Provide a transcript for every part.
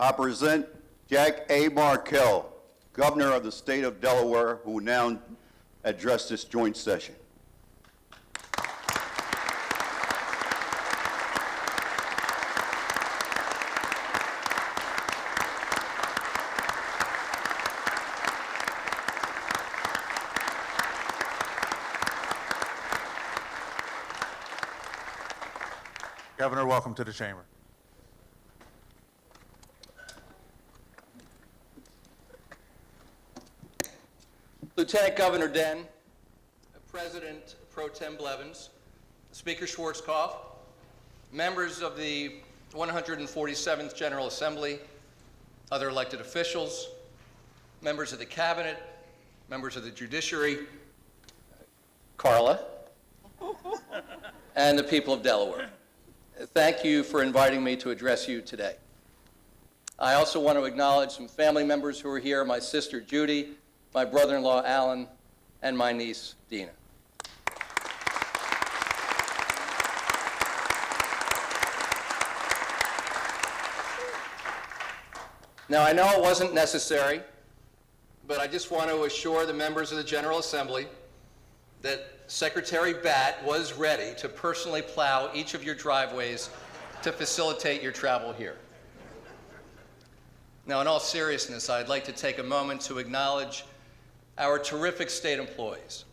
I present Jack A. Markell, Governor of the State of Delaware, who will now address this joint session. Governor, welcome to the chamber. Lieutenant Governor Den, President Pro Tem Blevins, Speaker Schwarzkopf, members of the 147th General Assembly, other elected officials, members of the Cabinet, members of the Judiciary, Carla, and the people of Delaware. Thank you for inviting me to address you today. I also want to acknowledge some family members who are here, my sister Judy, my brother-in-law Alan, and my niece Dina. Now, I know it wasn't necessary, but I just want to assure the members of the General Assembly that Secretary Batt was ready to personally plow each of your driveways to facilitate your travel here. Now, in all seriousness, I'd like to take a moment to acknowledge our terrific state employees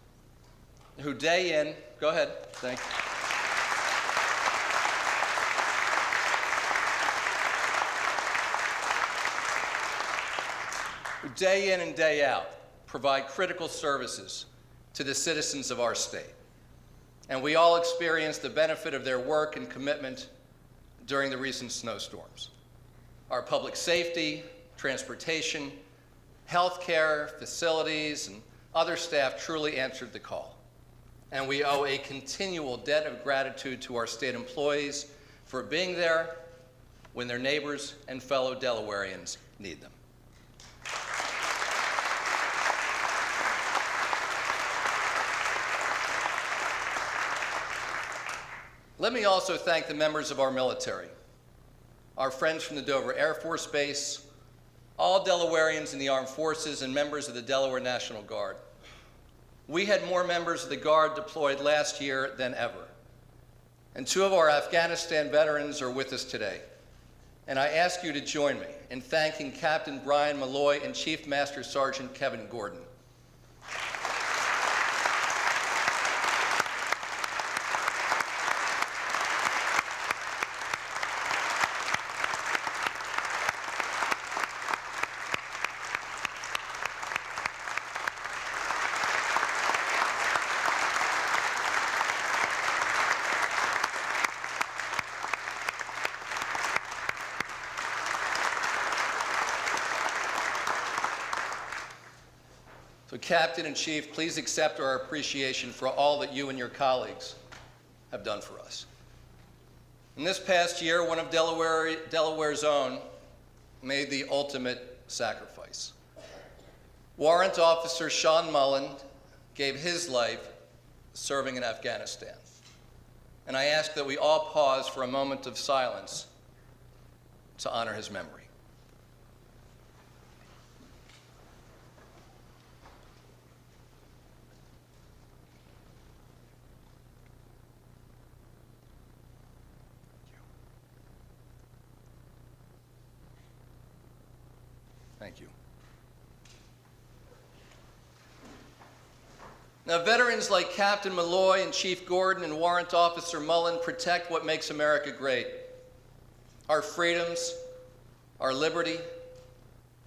who day in, go ahead, thank you. Who day in and day out provide critical services to the citizens of our state. And we all experienced the benefit of their work and commitment during the recent snowstorms. Our public safety, transportation, healthcare, facilities, and other staff truly answered the call. And we owe a continual debt of gratitude to our state employees for being there when their neighbors and fellow Delawareans need them. Let me also thank the members of our military, our friends from the Dover Air Force Base, all Delawareans in the armed forces, and members of the Delaware National Guard. We had more members of the Guard deployed last year than ever. And 2 of our Afghanistan veterans are with us today. And I ask you to join me in thanking Captain Brian Malloy and Chief Master Sergeant Kevin Gordon. So Captain and Chief, please accept our appreciation for all that you and your colleagues have done for us. In this past year, one of Delaware's own made the ultimate sacrifice. Warrant Officer Sean Mullen gave his life serving in Afghanistan. And I ask that we all pause for a moment of silence to honor his memory. Thank you. Now, veterans like Captain Malloy and Chief Gordon and Warrant Officer Mullen protect what makes America great: our freedoms, our liberty,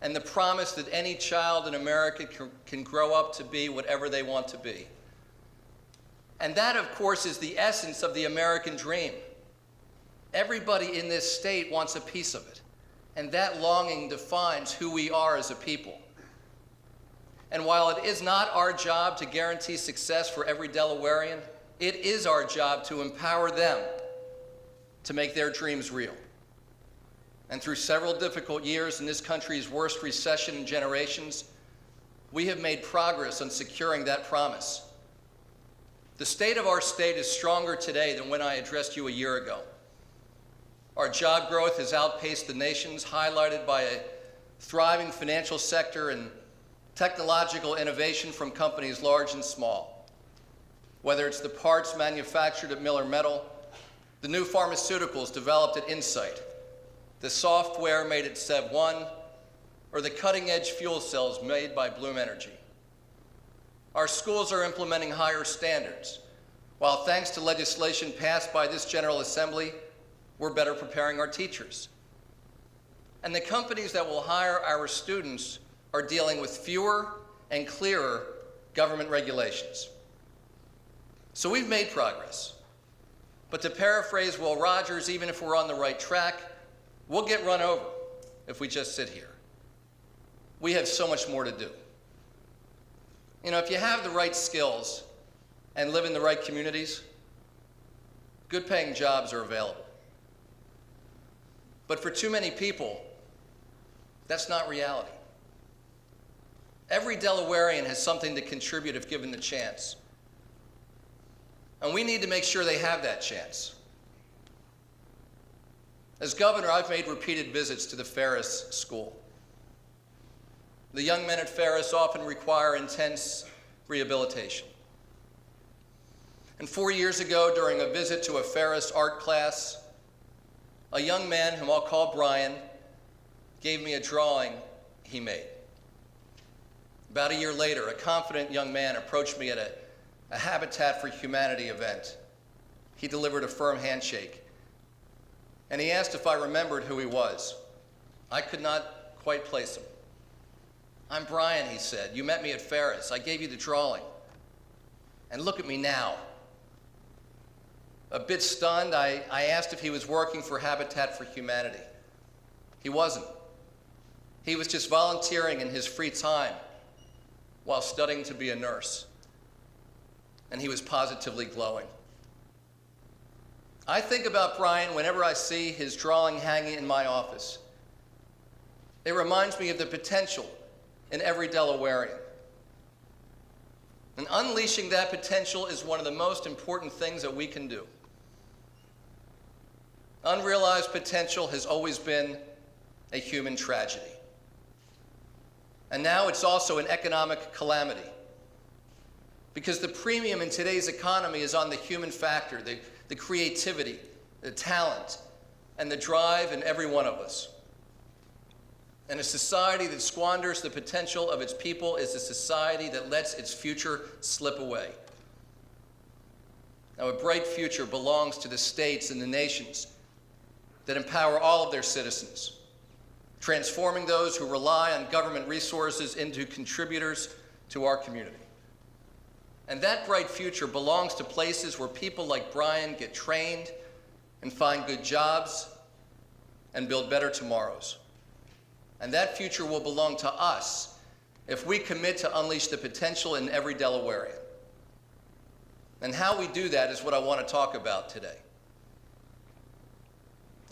and the promise that any child in America can grow up to be whatever they want to be. And that, of course, is the essence of the American dream. Everybody in this state wants a piece of it. And that longing defines who we are as a people. And while it is not our job to guarantee success for every Delawarean, it is our job to empower them to make their dreams real. And through several difficult years in this country's worst recession in generations, we have made progress on securing that promise. The state of our state is stronger today than when I addressed you a year ago. Our job growth has outpaced the nation's, highlighted by a thriving financial sector and technological innovation from companies large and small. Whether it's the parts manufactured at Miller Metal, the new pharmaceuticals developed at Insight, the software made at Sev1, or the cutting-edge fuel cells made by Bloom Energy. Our schools are implementing higher standards, while thanks to legislation passed by this General Assembly, we're better preparing our teachers. And the companies that will hire our students are dealing with fewer and clearer government regulations. So we've made progress. But to paraphrase Will Rogers, even if we're on the right track, we'll get run over if we just sit here. We have so much more to do. You know, if you have the right skills and live in the right communities, good paying jobs are available. But for too many people, that's not reality. Every Delawarean has something to contribute if given the chance. And we need to make sure they have that chance. As governor, I've made repeated visits to the Ferris School. The young men at Ferris often require intense rehabilitation. And 4 years ago, during a visit to a Ferris art class, a young man whom I'll call Brian gave me a drawing he made. About a year later, a confident young man approached me at a Habitat for Humanity event. He delivered a firm handshake, and he asked if I remembered who he was. I could not quite place him. "I'm Brian," he said. "You met me at Ferris. I gave you the drawing. And look at me now." A bit stunned, I asked if he was working for Habitat for Humanity. He wasn't. He was just volunteering in his free time while studying to be a nurse. And he was positively glowing. I think about Brian whenever I see his drawing hanging in my office. It reminds me of the potential in every Delawarean. And unleashing that potential is one of the most important things that we can do. Unrealized potential has always been a human tragedy. And now it's also an economic calamity. Because the premium in today's economy is on the human factor, the creativity, the talent, and the drive in every one of us. And a society that squanders the potential of its people is a society that lets its future slip away. Now, a bright future belongs to the states and the nations that empower all of their citizens, transforming those who rely on government resources into contributors to our community. And that bright future belongs to places where people like Brian get trained and find good jobs and build better tomorrows. And that future will belong to us if we commit to unleash the potential in every Delawarean. And how we do that is what I want to talk about today.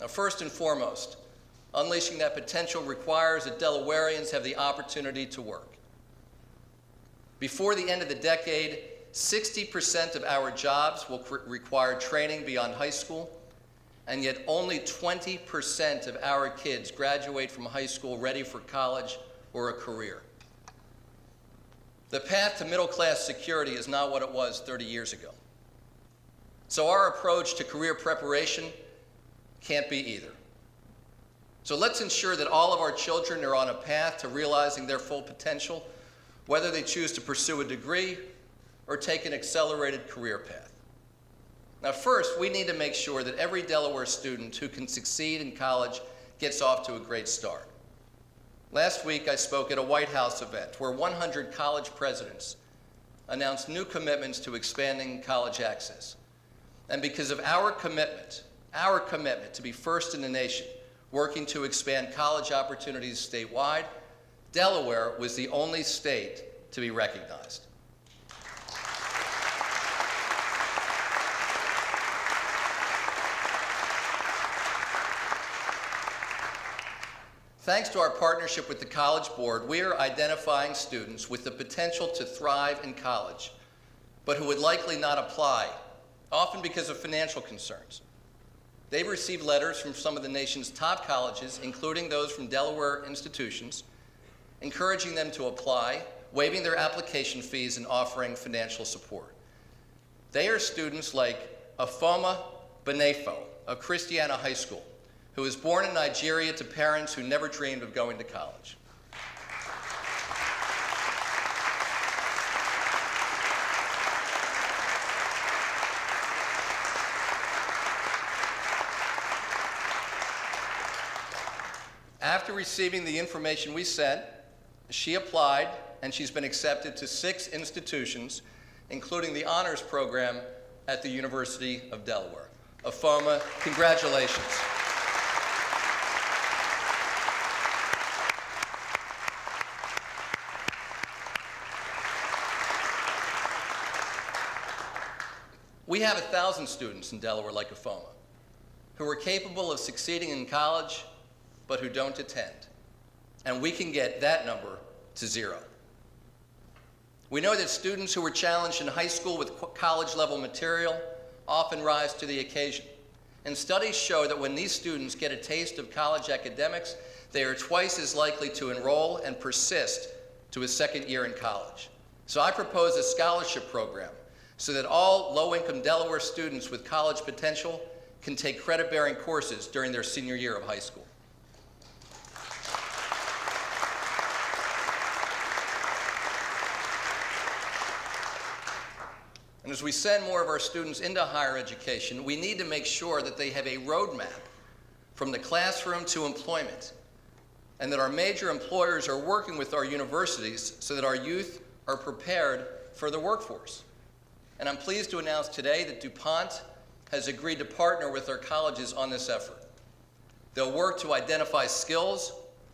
Now, first and foremost, unleashing that potential requires that Delawareans have the opportunity to work. Before the end of the decade, 60% of our jobs will require training beyond high school, and yet only 20% of our kids graduate from high school ready for college or a career. The path to middle-class security is not what it was 30 years ago. So our approach to career preparation can't be either. So let's ensure that all of our children are on a path to realizing their full potential, whether they choose to pursue a degree or take an accelerated career path. Now, first, we need to make sure that every Delaware student who can succeed in college gets off to a great start. Last week, I spoke at a White House event where 100 college presidents announced new commitments to expanding college access. And because of our commitment to be first in the nation, working to expand college opportunities statewide, Delaware was the only state to be recognized. Thanks to our partnership with the College Board, we are identifying students with the potential to thrive in college, but who would likely not apply, often because of financial concerns. They've received letters from some of the nation's top colleges, including those from Delaware institutions, encouraging them to apply, waiving their application fees, and offering financial support. They are students like Afoma Benefo of Christiana High School, who was born in Nigeria to parents who never dreamed of going to college. After receiving the information we sent, she applied, and she's been accepted to 6 institutions, including the honors program at the University of Delaware. Afoma, congratulations. We have 1,000 students in Delaware like Afoma, who are capable of succeeding in college, but who don't attend. And we can get that number to 0. We know that students who were challenged in high school with college-level material often rise to the occasion. And studies show that when these students get a taste of college academics, they are twice as likely to enroll and persist to a second year in college. So I propose a scholarship program so that all low-income Delaware students with college potential can take credit-bearing courses during their senior year of high school. And as we send more of our students into higher education, we need to make sure that they have a roadmap from the classroom to employment, and that our major employers are working with our universities so that our youth are prepared for the workforce. And I'm pleased to announce today that DuPont has agreed to partner with our colleges on this effort. They'll work to identify skills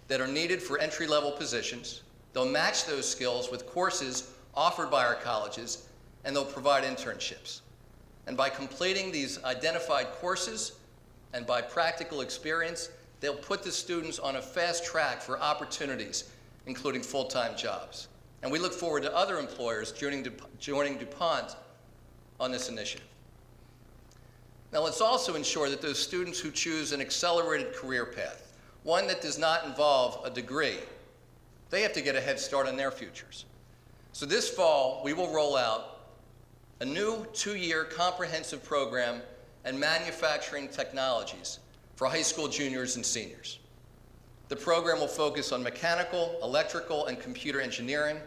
that are needed for entry-level positions. They'll match those skills with courses offered by our colleges, and they'll provide internships. And by completing these identified courses and by practical experience, they'll put the students on a fast track for opportunities, including full-time jobs. And we look forward to other employers joining DuPont on this initiative. Now, let's also ensure that those students who choose an accelerated career path, one that does not involve a degree, they have to get a head start on their futures. So this fall, we will roll out a new 2-year comprehensive program in manufacturing technologies for high school juniors and seniors. The program will focus on mechanical, electrical, and computer engineering,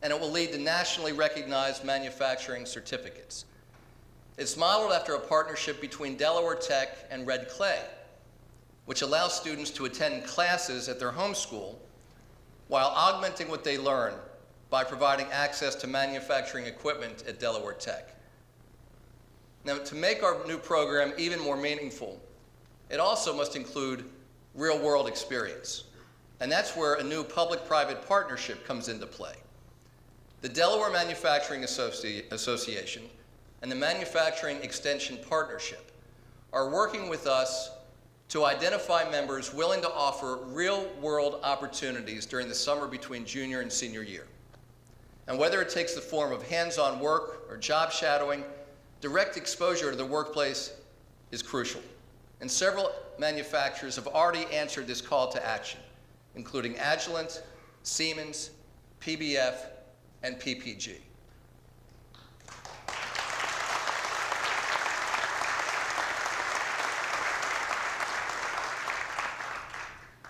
and it will lead to nationally recognized manufacturing certificates. It's modeled after a partnership between Delaware Tech and Red Clay, which allows students to attend classes at their home school while augmenting what they learn by providing access to manufacturing equipment at Delaware Tech. Now, to make our new program even more meaningful, it also must include real-world experience. And that's where a new public-private partnership comes into play. The Delaware Manufacturing Association and the Manufacturing Extension Partnership are working with us to identify members willing to offer real-world opportunities during the summer between junior and senior year. And whether it takes the form of hands-on work or job shadowing, direct exposure to the workplace is crucial. And several manufacturers have already answered this call to action, including Agilent, Siemens, PBF, and PPG.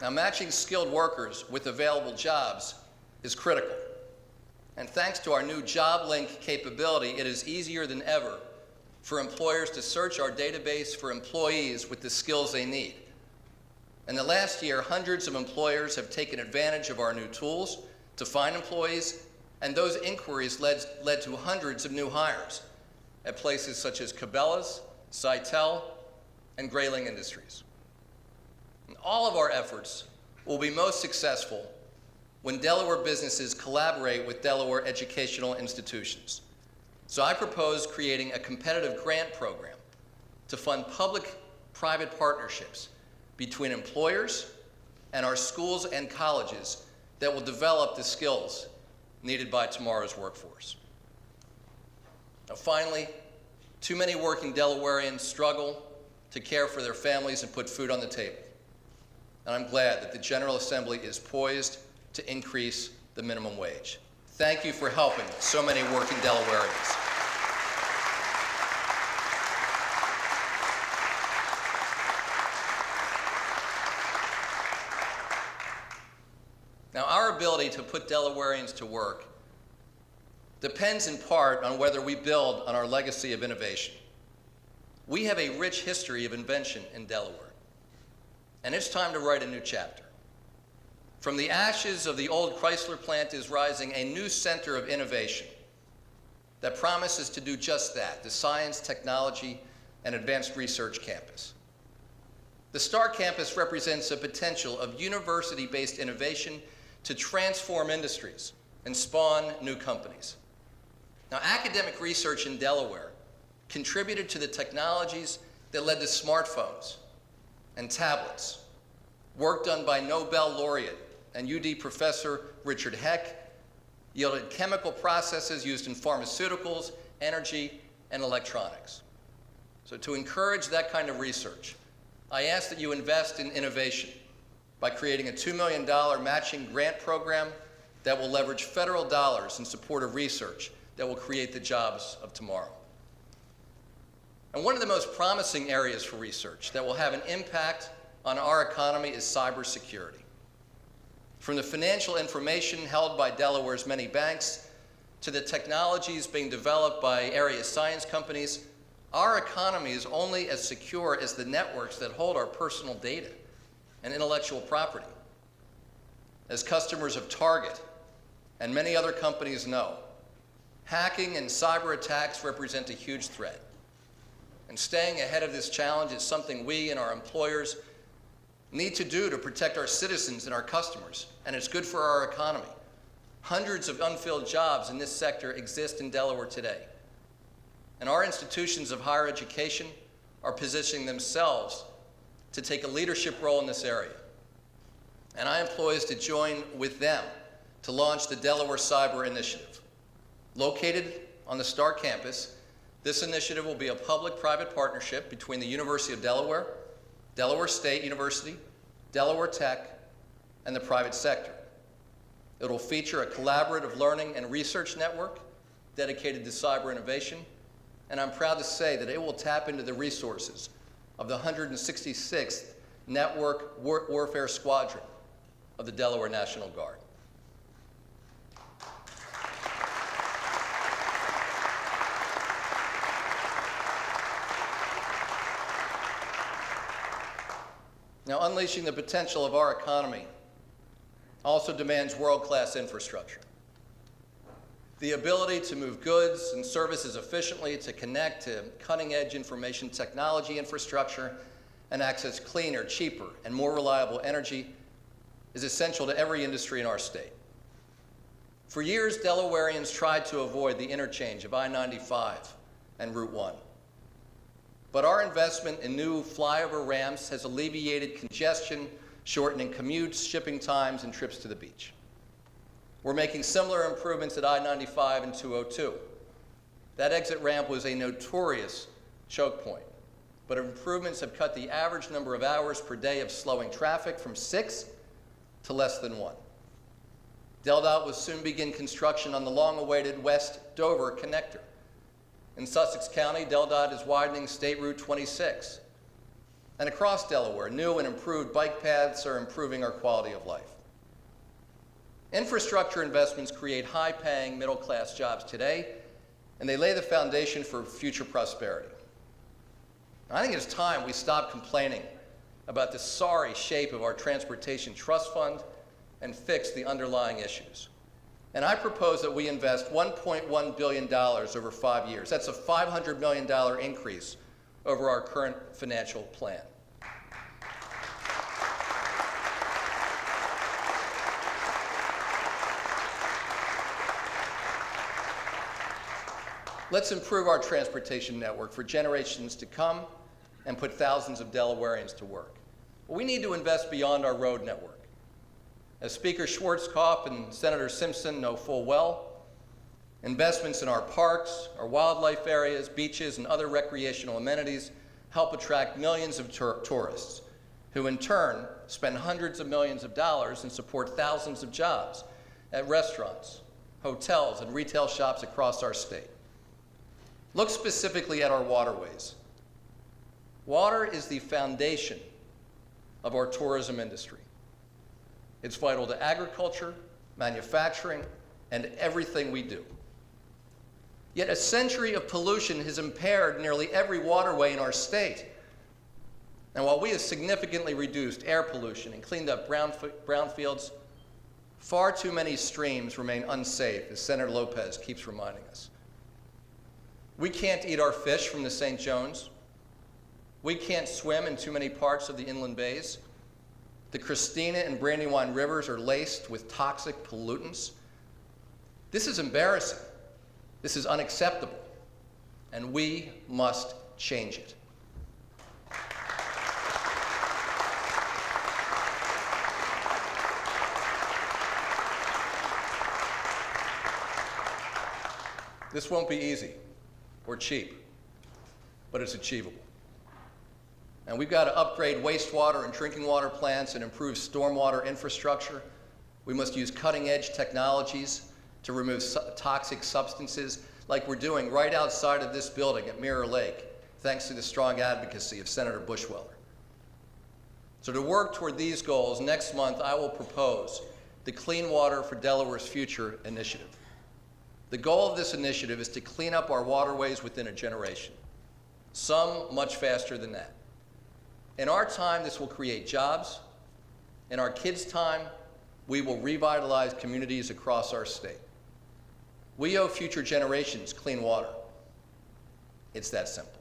Now, matching skilled workers with available jobs is critical. And thanks to our new Job Link capability, it is easier than ever for employers to search our database for employees with the skills they need. In the last year, hundreds of employers have taken advantage of our new tools to find employees, and those inquiries led to hundreds of new hires at places such as Cabela's, Cytel, and Grayling Industries. And all of our efforts will be most successful when Delaware businesses collaborate with Delaware educational institutions. So I propose creating a competitive grant program to fund public-private partnerships between employers and our schools and colleges that will develop the skills needed by tomorrow's workforce. Now, finally, too many working Delawareans struggle to care for their families and put food on the table. And I'm glad that the General Assembly is poised to increase the minimum wage. Thank you for helping so many working Delawareans. Now, our ability to put Delawareans to work depends in part on whether we build on our legacy of innovation. We have a rich history of invention in Delaware, and it's time to write a new chapter. From the ashes of the old Chrysler plant is rising a new center of innovation that promises to do just that, the science, technology, and advanced research campus. The STAR campus represents a potential of university-based innovation to transform industries and spawn new companies. Now, academic research in Delaware contributed to the technologies that led to smartphones and tablets, work done by Nobel laureate and UD professor Richard Heck yielded chemical processes used in pharmaceuticals, energy, and electronics. So to encourage that kind of research, I ask that you invest in innovation by creating a $2 million matching grant program that will leverage federal dollars in support of research that will create the jobs of tomorrow. And one of the most promising areas for research that will have an impact on our economy is cybersecurity. From the financial information held by Delaware's many banks to the technologies being developed by area science companies, our economy is only as secure as the networks that hold our personal data and intellectual property. As customers of Target and many other companies know, hacking and cyber attacks represent a huge threat. And staying ahead of this challenge is something we and our employers need to do to protect our citizens and our customers, and it's good for our economy. Hundreds of unfilled jobs in this sector exist in Delaware today. And our institutions of higher education are positioning themselves to take a leadership role in this area. And I am poised to join with them to launch the Delaware Cyber Initiative. Located on the STAR campus, this initiative will be a public-private partnership between the University of Delaware, Delaware State University, Delaware Tech, and the private sector. It will feature a collaborative learning and research network dedicated to cyber innovation, and I'm proud to say that it will tap into the resources of the 166th Network Warfare Squadron of the Delaware National Guard. Now, unleashing the potential of our economy also demands world-class infrastructure. The ability to move goods and services efficiently, to connect to cutting-edge information technology infrastructure, and access cleaner, cheaper, and more reliable energy is essential to every industry in our state. For years, Delawareans tried to avoid the interchange of I-95 and Route 1. But our investment in new flyover ramps has alleviated congestion, shortening commutes, shipping times, and trips to the beach. We're making similar improvements at I-95 and 202. That exit ramp was a notorious choke point, but improvements have cut the average number of hours per day of slowing traffic from 6 to less than 1. DelDOT will soon begin construction on the long-awaited West Dover connector. In Sussex County, DelDOT is widening State Route 26. And across Delaware, new and improved bike paths are improving our quality of life. Infrastructure investments create high-paying middle-class jobs today, and they lay the foundation for future prosperity. I think it's time we stop complaining about the sorry shape of our transportation trust fund and fix the underlying issues. And I propose that we invest $1.1 billion over 5 years. That's a $500 million increase over our current financial plan. Let's improve our transportation network for generations to come and put thousands of Delawareans to work. But we need to invest beyond our road network. As Speaker Schwarzkopf and Senator Simpson know full well, investments in our parks, our wildlife areas, beaches, and other recreational amenities help attract millions of tourists, who in turn spend hundreds of millions of dollars and support thousands of jobs at restaurants, hotels, and retail shops across our state. Look specifically at our waterways. Water is the foundation of our tourism industry. It's vital to agriculture, manufacturing, and everything we do. Yet a century of pollution has impaired nearly every waterway in our state. And while we have significantly reduced air pollution and cleaned up brownfields, far too many streams remain unsafe, as Senator Lopez keeps reminding us. We can't eat our fish from the St. Jones. We can't swim in too many parts of the inland bays. The Christina and Brandywine rivers are laced with toxic pollutants. This is embarrassing. This is unacceptable, and we must change it. This won't be easy or cheap, but it's achievable. And we've got to upgrade wastewater and drinking water plants and improve stormwater infrastructure. We must use cutting-edge technologies to remove toxic substances like we're doing right outside of this building at Mirror Lake, thanks to the strong advocacy of Senator Bushweller. So to work toward these goals, next month I will propose the Clean Water for Delaware's Future initiative. The goal of this initiative is to clean up our waterways within a generation, some much faster than that. In our time, this will create jobs. In our kids' time, we will revitalize communities across our state. We owe future generations clean water. It's that simple.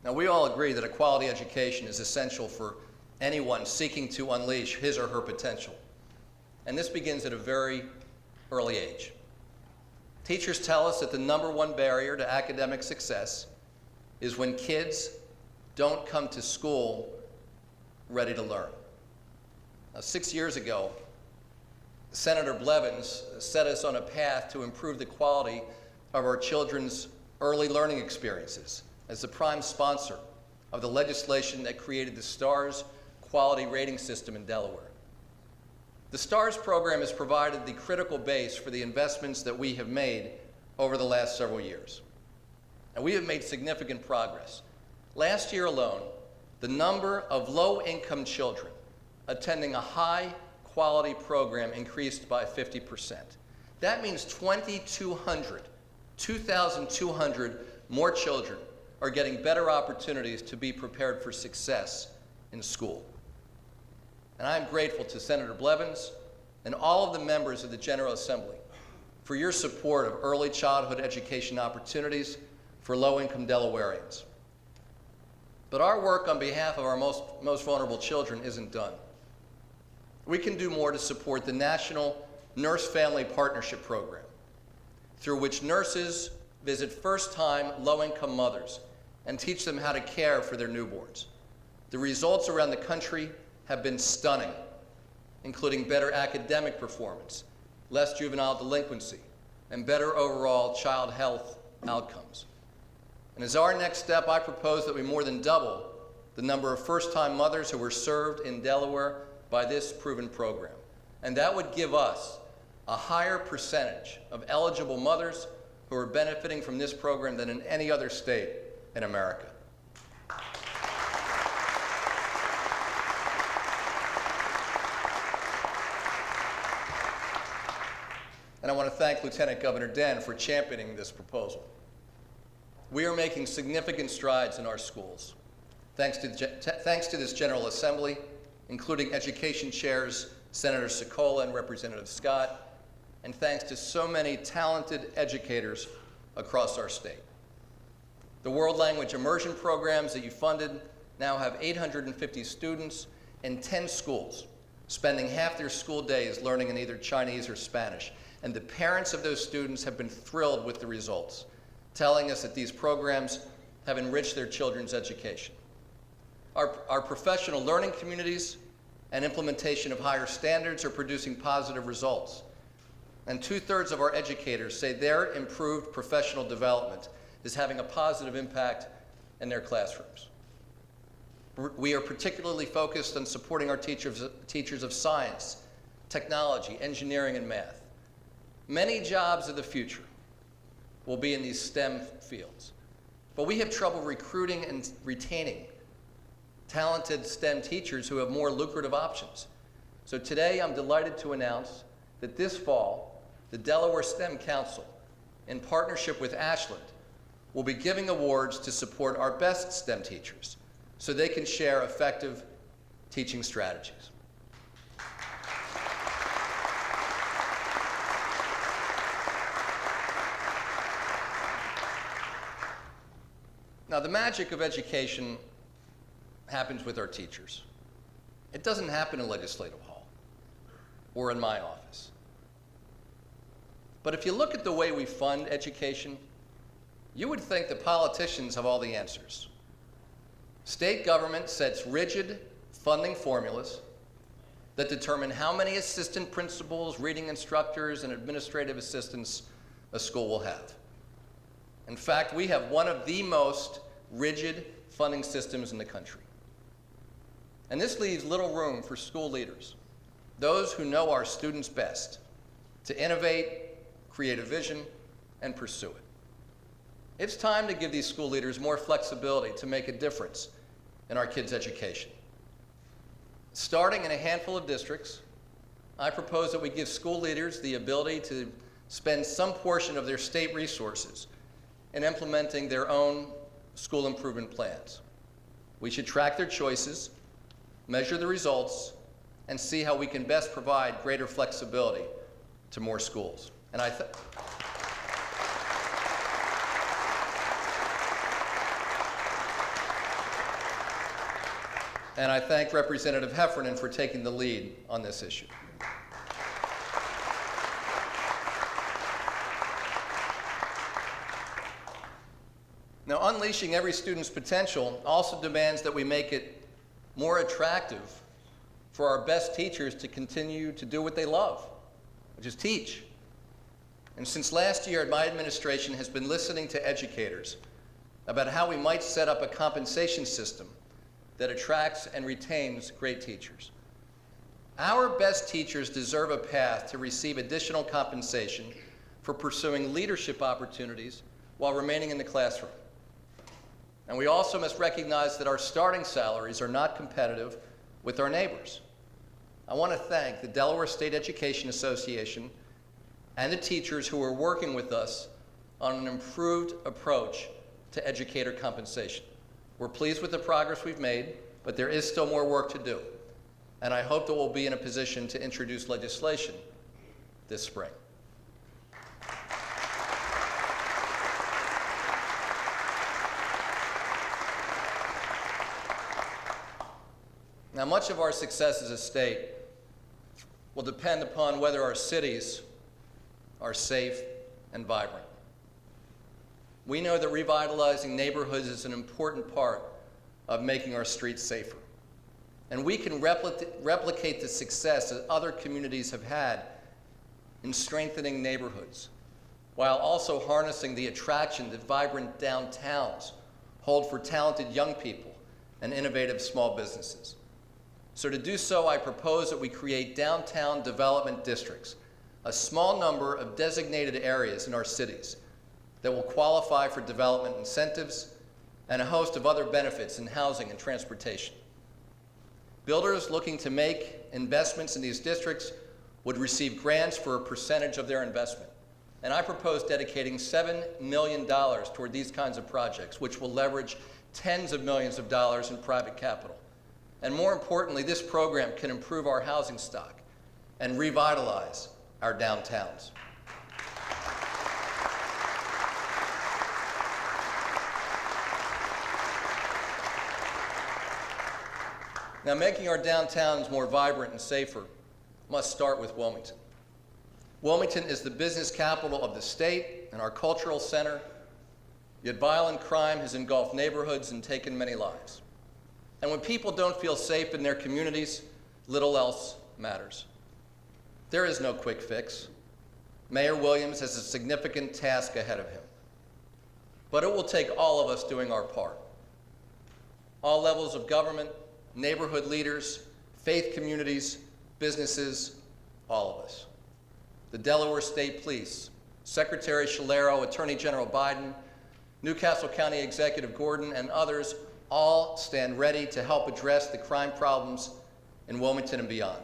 Now, we all agree that a quality education is essential for anyone seeking to unleash his or her potential. And this begins at a very early age. Teachers tell us that the #1 barrier to academic success is when kids don't come to school ready to learn. Now, 6 years ago, Senator Blevins set us on a path to improve the quality of our children's early learning experiences as the prime sponsor of the legislation that created the STARS quality rating system in Delaware. The STARS program has provided the critical base for the investments that we have made over the last several years. And we have made significant progress. Last year alone, the number of low-income children attending a high-quality program increased by 50%. That means 2,200 more children are getting better opportunities to be prepared for success in school. And I'm grateful to Senator Blevins and all of the members of the General Assembly for your support of early childhood education opportunities for low-income Delawareans. But our work on behalf of our most vulnerable children isn't done. We can do more to support the National Nurse Family Partnership Program, through which nurses visit first-time low-income mothers and teach them how to care for their newborns. The results around the country have been stunning, including better academic performance, less juvenile delinquency, and better overall child health outcomes. And as our next step, I propose that we more than double the number of first-time mothers who were served in Delaware by this proven program. And that would give us a higher percentage of eligible mothers who are benefiting from this program than in any other state in America. And I want to thank Lieutenant Governor Dehn for championing this proposal. We are making significant strides in our schools, thanks to this General Assembly, including Education Chairs Senator Sokola and Representative Scott, and thanks to so many talented educators across our state. The World Language Immersion programs that you funded now have 850 students in 10 schools, spending half their school days learning in either Chinese or Spanish. And the parents of those students have been thrilled with the results, telling us that these programs have enriched their children's education. Our professional learning communities and implementation of higher standards are producing positive results. And 2/3 of our educators say their improved professional development is having a positive impact in their classrooms. We are particularly focused on supporting our teachers of science, technology, engineering, and math. Many jobs of the future will be in these STEM fields, but we have trouble recruiting and retaining talented STEM teachers who have more lucrative options. So today I'm delighted to announce that this fall, the Delaware STEM Council, in partnership with Ashland, will be giving awards to support our best STEM teachers so they can share effective teaching strategies. Now, the magic of education happens with our teachers. It doesn't happen in Legislative Hall or in my office. But if you look at the way we fund education, you would think that politicians have all the answers. State government sets rigid funding formulas that determine how many assistant principals, reading instructors, and administrative assistants a school will have. In fact, we have one of the most rigid funding systems in the country. And this leaves little room for school leaders, those who know our students best, to innovate, create a vision, and pursue it. It's time to give these school leaders more flexibility to make a difference in our kids' education. Starting in a handful of districts, I propose that we give school leaders the ability to spend some portion of their state resources in implementing their own school improvement plans. We should track their choices, measure the results, and see how we can best provide greater flexibility to more schools. And I thank Representative Heffernan for taking the lead on this issue. Now, unleashing every student's potential also demands that we make it more attractive for our best teachers to continue to do what they love, which is teach. And since last year, my administration has been listening to educators about how we might set up a compensation system that attracts and retains great teachers. Our best teachers deserve a path to receive additional compensation for pursuing leadership opportunities while remaining in the classroom. And we also must recognize that our starting salaries are not competitive with our neighbors. I want to thank the Delaware State Education Association and the teachers who are working with us on an improved approach to educator compensation. We're pleased with the progress we've made, but there is still more work to do. And I hope that we'll be in a position to introduce legislation this spring. Now, much of our success as a state will depend upon whether our cities are safe and vibrant. We know that revitalizing neighborhoods is an important part of making our streets safer. And we can replicate the success that other communities have had in strengthening neighborhoods, while also harnessing the attraction that vibrant downtowns hold for talented young people and innovative small businesses. So to do so, I propose that we create downtown development districts, a small number of designated areas in our cities that will qualify for development incentives and a host of other benefits in housing and transportation. Builders looking to make investments in these districts would receive grants for a percentage of their investment. And I propose dedicating $7 million toward these kinds of projects, which will leverage tens of millions of dollars in private capital. And more importantly, this program can improve our housing stock and revitalize our downtowns. Now, making our downtowns more vibrant and safer must start with Wilmington. Wilmington is the business capital of the state and our cultural center, yet violent crime has engulfed neighborhoods and taken many lives. And when people don't feel safe in their communities, little else matters. There is no quick fix. Mayor Williams has a significant task ahead of him. But it will take all of us doing our part. All levels of government, neighborhood leaders, faith communities, businesses, all of us. The Delaware State Police, Secretary Shalero, Attorney General Biden, Newcastle County Executive Gordon, and others all stand ready to help address the crime problems in Wilmington and beyond.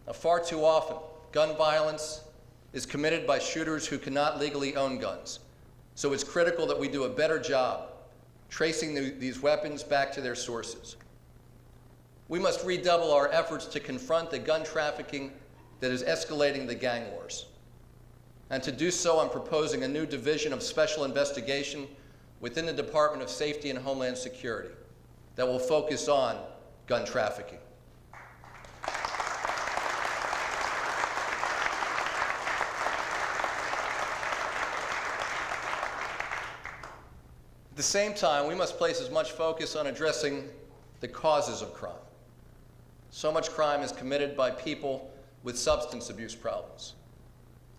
Now, far too often, gun violence is committed by shooters who cannot legally own guns. So it's critical that we do a better job tracing these weapons back to their sources. We must redouble our efforts to confront the gun trafficking that is escalating the gang wars. And to do so, I'm proposing a new division of special investigation within the Department of Safety and Homeland Security that will focus on gun trafficking. At the same time, we must place as much focus on addressing the causes of crime. So much crime is committed by people with substance abuse problems.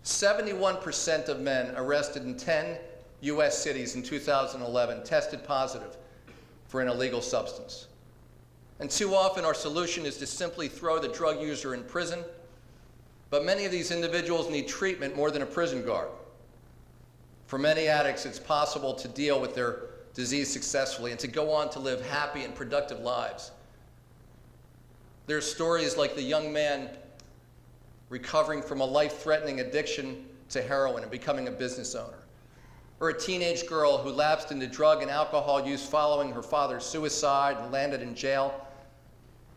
71% of men arrested in 10 U.S. cities in 2011 tested positive for an illegal substance. And too often our solution is to simply throw the drug user in prison, but many of these individuals need treatment more than a prison guard. For many addicts, it's possible to deal with their disease successfully and to go on to live happy and productive lives. There are stories like the young man recovering from a life-threatening addiction to heroin and becoming a business owner, or a teenage girl who lapsed into drug and alcohol use following her father's suicide and landed in jail.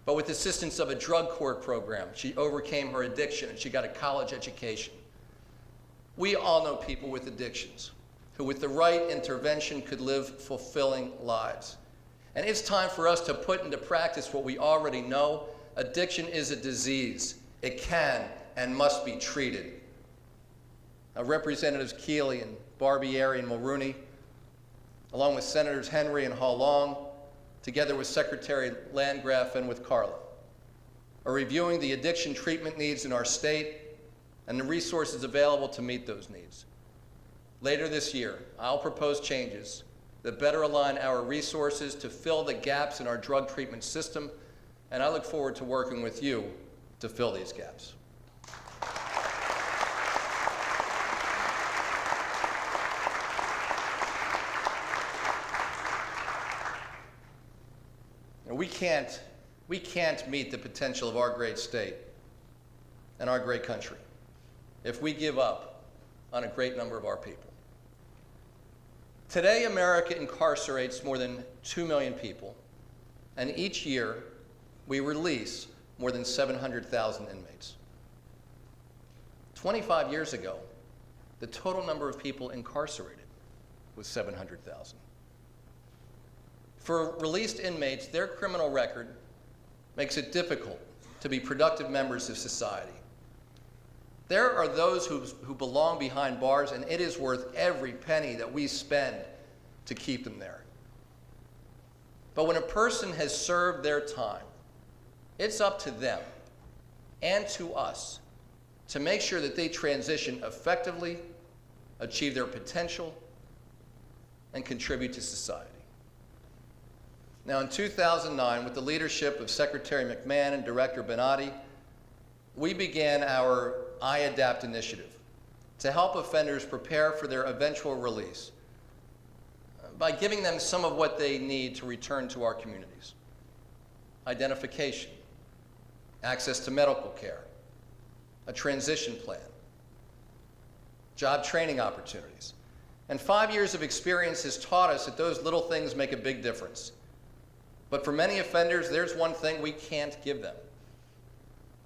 But with the assistance of a drug court program, she overcame her addiction and she got a college education. We all know people with addictions who, with the right intervention, could live fulfilling lives. And it's time for us to put into practice what we already know. Addiction is a disease. It can and must be treated. Now, Representatives Keeley and Barbieri and Mulrooney, along with Senators Henry and Hall Long, together with Secretary Landgraf and with Carla, are reviewing the addiction treatment needs in our state and the resources available to meet those needs. Later this year, I'll propose changes that better align our resources to fill the gaps in our drug treatment system, and I look forward to working with you to fill these gaps. And we can't meet the potential of our great state and our great country if we give up on a great number of our people. Today, America incarcerates more than 2 million people, and each year we release more than 700,000 inmates. 25 years ago, the total number of people incarcerated was 700,000. For released inmates, their criminal record makes it difficult to be productive members of society. There are those who belong behind bars, and it is worth every penny that we spend to keep them there. But when a person has served their time, it's up to them and to us to make sure that they transition effectively, achieve their potential, and contribute to society. Now, in 2009, with the leadership of Secretary McMahon and Director Benatti, we began our I-ADAPT initiative to help offenders prepare for their eventual release by giving them some of what they need to return to our communities: identification, access to medical care, a transition plan, job training opportunities. And 5 years of experience has taught us that those little things make a big difference. But for many offenders, there's one thing we can't give them: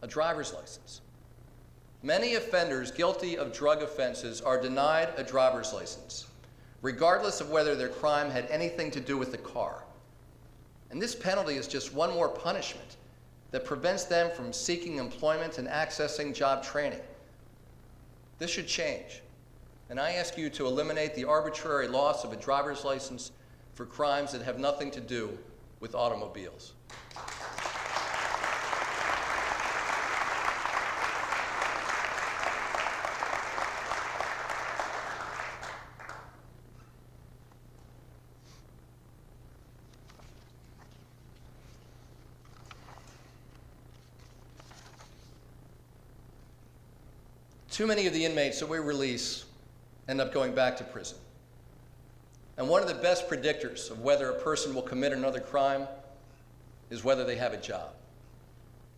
a driver's license. Many offenders guilty of drug offenses are denied a driver's license, regardless of whether their crime had anything to do with the car. And this penalty is just one more punishment that prevents them from seeking employment and accessing job training. This should change, and I ask you to eliminate the arbitrary loss of a driver's license for crimes that have nothing to do with automobiles. Too many of the inmates that we release end up going back to prison. And one of the best predictors of whether a person will commit another crime is whether they have a job.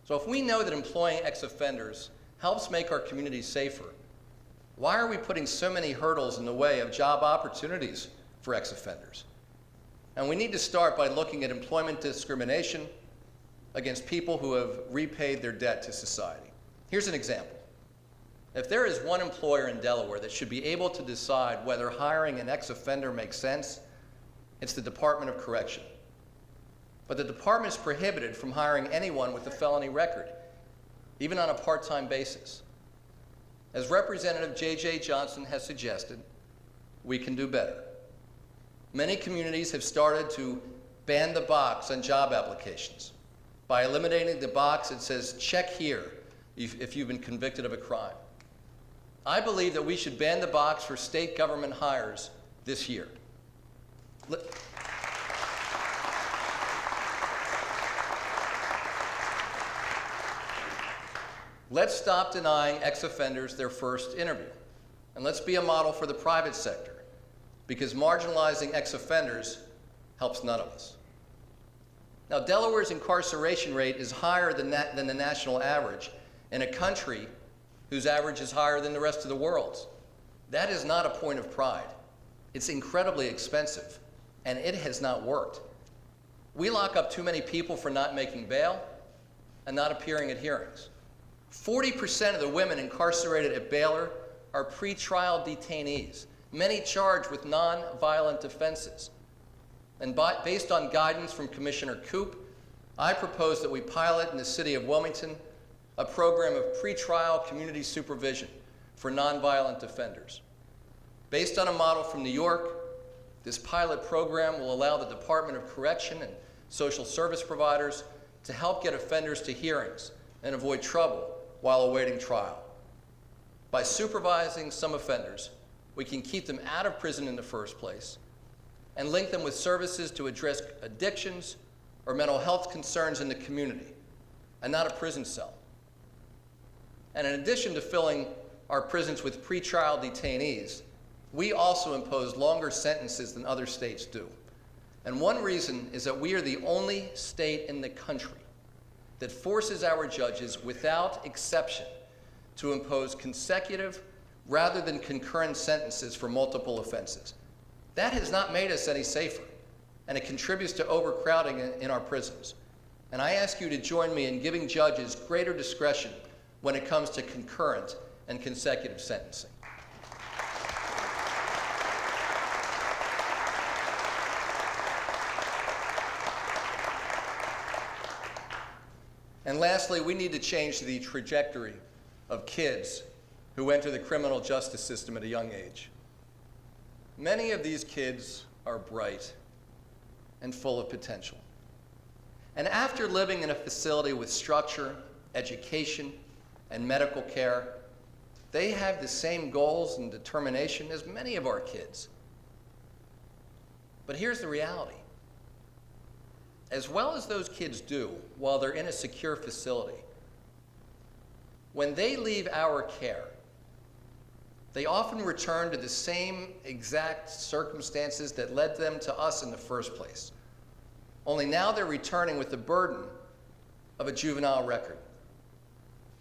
So if we know that employing ex-offenders helps make our communities safer, why are we putting so many hurdles in the way of job opportunities for ex-offenders? And we need to start by looking at employment discrimination against people who have repaid their debt to society. Here's an example. If there is one employer in Delaware that should be able to decide whether hiring an ex-offender makes sense, it's the Department of Correction. But the department is prohibited from hiring anyone with a felony record, even on a part-time basis. As Representative J.J. Johnson has suggested, we can do better. Many communities have started to ban the box on job applications by eliminating the box that says, check here if you've been convicted of a crime. I believe that we should ban the box for state government hires this year. Let's stop denying ex-offenders their first interview. And let's be a model for the private sector, because marginalizing ex-offenders helps none of us. Now, Delaware's incarceration rate is higher than the national average in a country whose average is higher than the rest of the world's. That is not a point of pride. It's incredibly expensive, and it has not worked. We lock up too many people for not making bail and not appearing at hearings. 40% of the women incarcerated at Baylor are pretrial detainees, many charged with non-violent offenses. And based on guidance from Commissioner Koop, I propose that we pilot in the city of Wilmington a program of pretrial community supervision for nonviolent offenders. Based on a model from New York, this pilot program will allow the Department of Correction and social service providers to help get offenders to hearings and avoid trouble while awaiting trial. By supervising some offenders, we can keep them out of prison in the first place and link them with services to address addictions or mental health concerns in the community, and not a prison cell. And in addition to filling our prisons with pretrial detainees, we also impose longer sentences than other states do. And one reason is that we are the only state in the country that forces our judges, without exception, to impose consecutive rather than concurrent sentences for multiple offenses. That has not made us any safer, and it contributes to overcrowding in our prisons. And I ask you to join me in giving judges greater discretion when it comes to concurrent and consecutive sentencing. And lastly, we need to change the trajectory of kids who enter the criminal justice system at a young age. Many of these kids are bright and full of potential. And after living in a facility with structure, education, and medical care, they have the same goals and determination as many of our kids. But here's the reality. As well as those kids do while they're in a secure facility, when they leave our care, they often return to the same exact circumstances that led them to us in the first place. Only now they're returning with the burden of a juvenile record.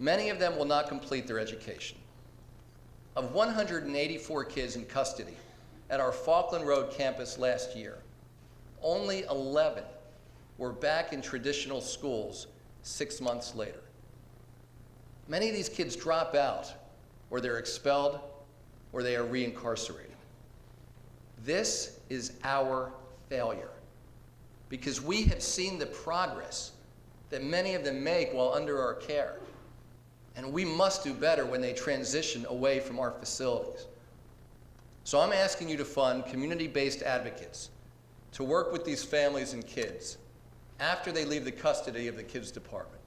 Many of them will not complete their education. Of 184 kids in custody at our Falkland Road campus last year, only 11 were back in traditional schools 6 months later. Many of these kids drop out, or they're expelled, or they are reincarcerated. This is our failure, because we have seen the progress that many of them make while under our care. And we must do better when they transition away from our facilities. So I'm asking you to fund community-based advocates to work with these families and kids after they leave the custody of the kids department.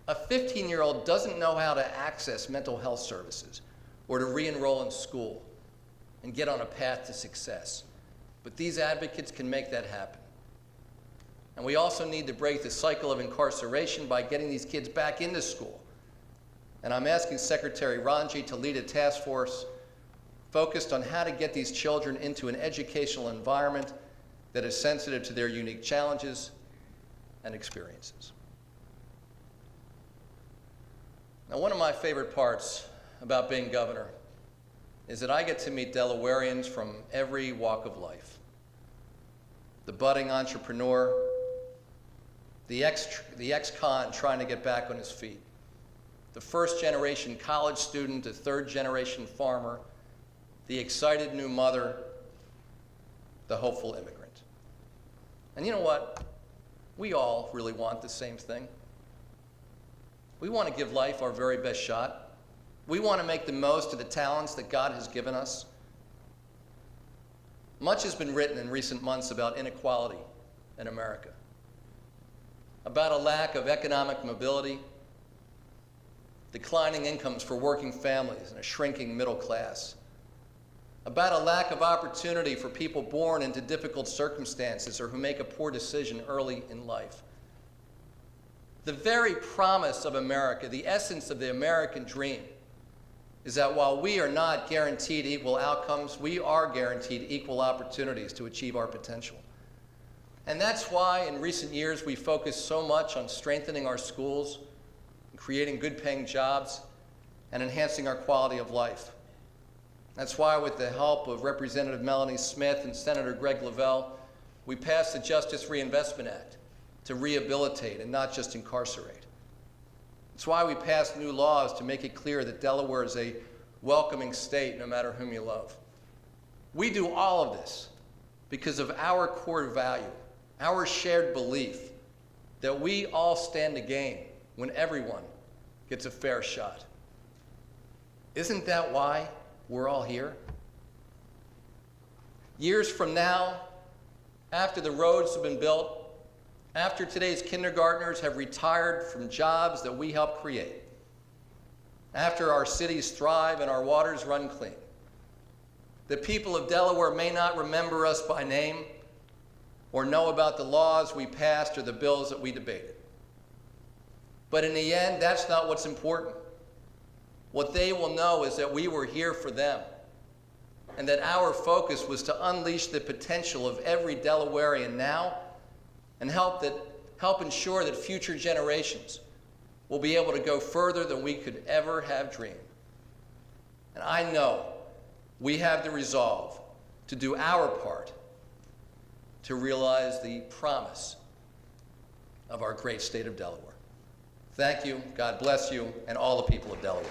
A 15-year-old doesn't know how to access mental health services or to re-enroll in school and get on a path to success. But these advocates can make that happen. And we also need to break the cycle of incarceration by getting these kids back into school. And I'm asking Secretary Ranji to lead a task force focused on how to get these children into an educational environment that is sensitive to their unique challenges and experiences. Now, one of my favorite parts about being governor is that I get to meet Delawareans from every walk of life. The budding entrepreneur, the ex-con trying to get back on his feet, the first-generation college student, the third-generation farmer, the excited new mother, the hopeful immigrant. And you know what? We all really want the same thing. We want to give life our very best shot. We want to make the most of the talents that God has given us. Much has been written in recent months about inequality in America, about a lack of economic mobility, declining incomes for working families and a shrinking middle class, about a lack of opportunity for people born into difficult circumstances or who make a poor decision early in life. The very promise of America, the essence of the American dream, is that while we are not guaranteed equal outcomes, we are guaranteed equal opportunities to achieve our potential. And that's why in recent years we focused so much on strengthening our schools, creating good-paying jobs, and enhancing our quality of life. That's why, with the help of Representative Melanie Smith and Senator Greg Lavelle, we passed the Justice Reinvestment Act to rehabilitate and not just incarcerate. It's why we passed new laws to make it clear that Delaware is a welcoming state no matter whom you love. We do all of this because of our core value, our shared belief that we all stand to gain when everyone gets a fair shot. Isn't that why we're all here? Years from now, after the roads have been built, after today's kindergartners have retired from jobs that we helped create, after our cities thrive and our waters run clean, the people of Delaware may not remember us by name or know about the laws we passed or the bills that we debated. But in the end, that's not what's important. What they will know is that we were here for them and that our focus was to unleash the potential of every Delawarean now and help ensure that future generations will be able to go further than we could ever have dreamed. And I know we have the resolve to do our part to realize the promise of our great state of Delaware. Thank you, God bless you, and all the people of Delaware.